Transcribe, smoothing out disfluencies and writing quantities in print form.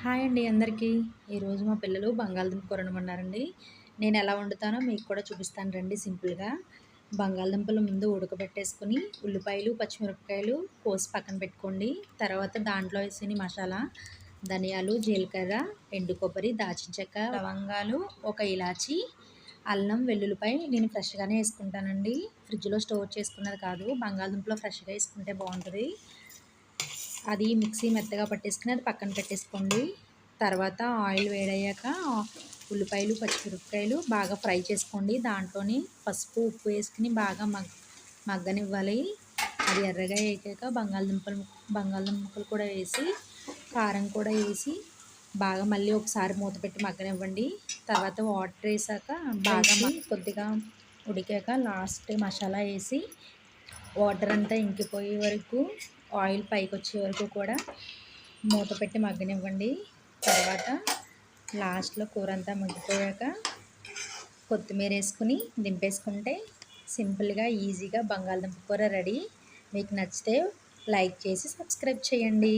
Hi అండి అందరికీ. ఈరోజు మా పిల్లలు బంగాళదుంప కూర వండమన్నారండి. నేను ఎలా వండుతానో మీకు కూడా చూపిస్తాను రండి సింపుల్‌గా. బంగాళదుంపలు ముందు ఉడకబెట్టేసుకొని, ఉల్లిపాయలు, పచ్చిమిరపకాయలు కోసి పక్కన పెట్టుకోండి. తర్వాత దాంట్లో వేసిన మసాలా ధనియాలు, జీలకర్ర, ఎండు కొబ్బరి, దాల్చిన చెక్క, లవంగాలు, ఒక ఇలాచి, అల్లం, వెల్లుల్లిపాయ నేను ఫ్రెష్‌గానే వేసుకుంటానండి. ఫ్రిడ్జ్‌లో స్టోర్ చేసుకున్నది కాదు. బంగాళదుంపలో ఫ్రెష్‌గా వేసుకుంటే బాగుంటుంది. అది మిక్సీ మెత్తగా పట్టేసుకుని అది పక్కన పెట్టేసుకోండి. తర్వాత ఆయిల్ వేడయ్యాక ఉల్లిపాయలు, పచ్చిమిరపకాయలు బాగా ఫ్రై చేసుకోండి. దాంట్లోని పసుపు, ఉప్పు వేసుకుని బాగా మగ్గనివ్వాలి. అది ఎర్రగా వేగాక బంగాళదుంప ముక్కలు కూడా వేసి, కారం కూడా వేసి బాగా మళ్ళీ ఒకసారి మూత పెట్టి మగ్గనివ్వండి. తర్వాత వాటర్ వేసాక బాగా కొద్దిగా ఉడికాక లాస్ట్ మసాలా వేసి వాటర్ అంతా ఇంకిపోయే వరకు, ఆయిల్ పైకి వచ్చే వరకు కూడా మూత పెట్టి మగ్గనివ్వండి. తర్వాత లాస్ట్లో కూర అంతా మగ్గిపోయాక కొత్తిమీర వేసుకుని దింపేసుకుంటే సింపుల్గా ఈజీగా బంగాళదుంప కూర రెడీ. మీకు నచ్చితే లైక్ చేసి సబ్స్క్రైబ్ చేయండి.